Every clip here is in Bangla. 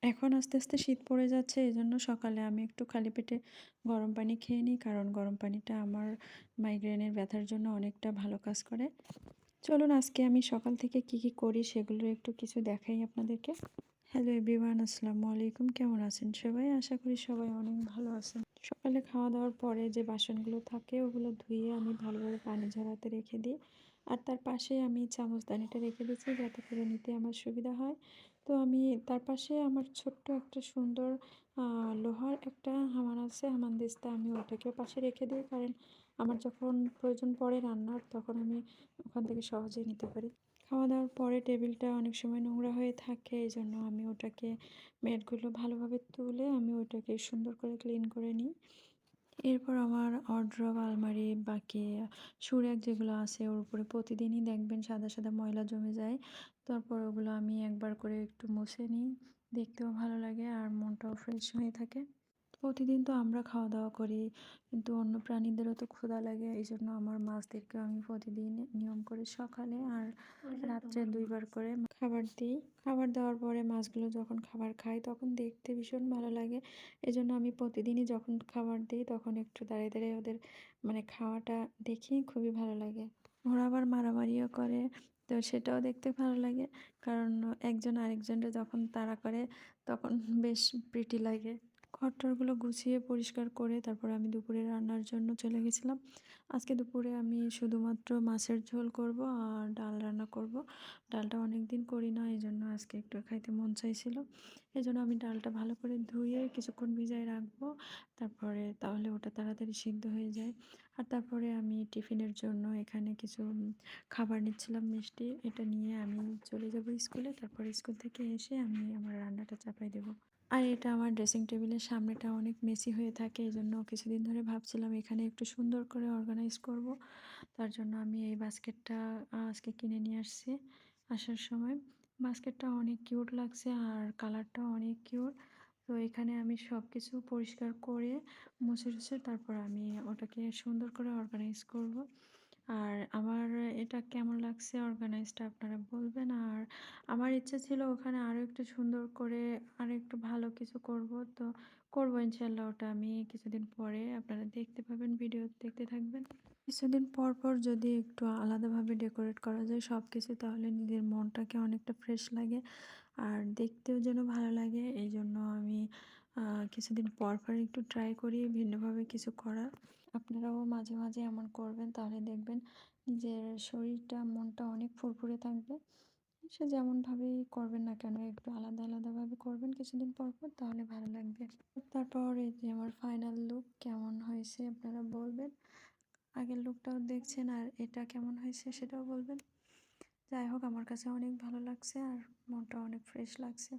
এখন আস্তে, আস্তে শীত পড়ে যাচ্ছে। এজন্য সকালে আমি একটু খালি পেটে গরম পানি খেয়ে নিই। কারণ গরম পানিটা আমার মাইগ্রেনের ব্যথার জন্য অনেকটা ভালো কাজ করে। চলুন আজকে আমি সকাল থেকে কি, কি করি সেগুলোর একটু কিছু দেখাই আপনাদেরকে। হ্যালো এভরিওয়ান, আসসালামু আলাইকুম। কেমন আছেন সবাই? আশা করি সবাই অনেক ভালো আছেন। সকালে খাওয়া-দাওয়ার পরে যে বাসনগুলো থাকে ওগুলো ধুয়ে আমি ভালোভাবে পানি ঝরাতে রেখে দিই। আর তার পাশে আমি চামচদানিটা রেখে দিয়েছি যাতে করে নিতে আমার সুবিধা হয়। তো আমি তার পাশে আমার ছোট্ট একটা সুন্দর আ লোহার একটা হামান আছে, হামানদিস্তা আমি ওটাকেও পাশে রেখে দিই। কারণ আমার যখন প্রয়োজন পড়ে রান্নার তখন আমি ওখান থেকে সহজেই নিতে পারি। খাওয়া-দাওয়ার পরে টেবিলটা অনেক সময় নোংরা হয়ে থাকে। এজন্য আমি ওটাকে ম্যাটগুলো ভালোভাবে তুলে আমি ওটাকে সুন্দর করে ক্লিন করে নিই। এরপর আমার ওয়ারড্রোব, আলমারি বাকি শু র‍্যাক যেগুলো আছে ওর উপরে প্রতিদিনই দেখবেন সাদা, সাদা ময়লা জমে যায়। তারপর ওগুলো আমি একবার করে একটু মুছে নিই। দেখতেও ভালো লাগে আর মনটাও ফ্রেশ হয়ে থাকে। প্রতিদিন তো আমরা খাওয়া-দাওয়া করি, কিন্তু অন্য প্রাণীদেরও তো ক্ষুধা লাগে। এইজন্য আমার মাছদেরকেও আমি প্রতিদিন নিয়ম করে সকালে আর রাত্রে ২ বার করে খাবার দিই। খাবার দেওয়ার পরে মাছগুলো যখন খাবার খায় তখন দেখতে ভীষণ ভালো লাগে। এজন্য আমি প্রতিদিনই যখন খাবার দিই তখন একটু দাঁড়িয়ে, দাঁড়িয়ে ওদের মানে খাওয়াটা দেখি খুবই ভালো লাগে। ওরা আবার মারামারিও করে, তো সেটাও দেখতে ভালো লাগে। কারণ একজন আরেকজনরে যখন তাড়া করে তখন বেশ প্রিটি লাগে। ঘর-টরগুলো গুছিয়ে পরিষ্কার করে তারপরে আমি দুপুরে রান্নার জন্য চলে গেছিলাম। আজকে দুপুরে আমি শুধুমাত্র মাছের ঝোল করব আর ডাল রান্না করব। ডালটা অনেকদিন করি না, এজন্য আজকে একটু খাইতে মন চাইছিল। এজন্য আমি ডালটা ভালো করে ধুয়ে কিছুক্ষণ ভিজায় রাখবো। তারপরে তাহলে ওটা তাড়াতাড়ি সিদ্ধ হয়ে যায়। আর তারপরে আমি টিফিনের জন্য এখানে কিছু খাবার নিচ্ছিলাম মিষ্টি। এটা নিয়ে আমি চলে যাব স্কুলে। তারপরে স্কুল থেকে এসে আমি আমার রান্নাটা চাপাই দেব। আর এটা আমার ড্রেসিং টেবিলের সামনেটা অনেক মেসি হয়ে থাকে। এজন্য কিছুদিন ধরে ভাবছিলাম এখানে একটু সুন্দর করে অর্গানাইজ করব। তার জন্য আমি এই বাস্কেটটা আজকে কিনে নিয়ে আসছি আসার সময়। বাস্কেটটা অনেক কিউট লাগছে আর কালারটাও অনেক কিউট। তো এখানে আমি সবকিছু পরিষ্কার করে মুছে-টুছে তারপর আমি ওটাকে সুন্দর করে অর্গানাইজ করব। আর আমার এটা কেমন লাগছে অর্গানাইজটা আপনারা বলবেন। আর আমার ইচ্ছা ছিল ওখানে আরো একটু সুন্দর করে আরো একটু ভালো কিছু করব। তো করব ইনশাআল্লাহ, ওটা আমি কিছুদিন পরে আপনারা দেখতে পাবেন, ভিডিও দেখতে থাকবেন। কিছুদিন পর, পর যদি একটু আলাদাভাবে ডেকোরেট করা যায় সবকিছু তাহলে নিজের মনটাকে অনেকটা ফ্রেশ লাগে আর দেখতেও যেন ভালো লাগে। এইজন্য আমি কিছুদিন পর, পর একটু ট্রাই করি ভিন্নভাবে কিছু করার। আপনারাও মাঝে, মাঝে এমন করবেন তাহলে দেখবেন নিজের শরীরটা, মনটা অনেক ফুরফুরে থাকবে। সে যেমনভাবেই করবেন না কেন একটু আলাদা, আলাদাভাবে করবেন কিছুদিন পর, পর তাহলে ভালো লাগবে। তারপর এই যে আমার ফাইনাল লুক কেমন হয়েছে আপনারা বলবেন। আগের লুকটাও দেখছেন আর এটা কেমন হয়েছে সেটাও বলবেন। যাই হোক আমার কাছে অনেক ভালো লাগছে আর মনটা অনেক ফ্রেশ লাগছে।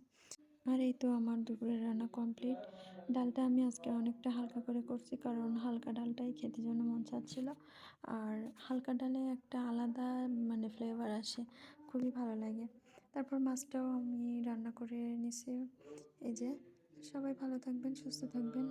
আর এই তো আমার দুপুরের রান্না কমপ্লিট। ডালটা আমি আজকে অনেকটা হালকা করে করছি কারণ হালকা ডালটাই খেতে যেন মন চাচ্ছিল। আর হালকা ডালে একটা আলাদা মানে ফ্লেভার আসে, খুবই ভালো লাগে। তারপর মাছটাও আমি রান্না করে নিছি। এই যে, সবাই ভালো থাকবেন, সুস্থ থাকবেন।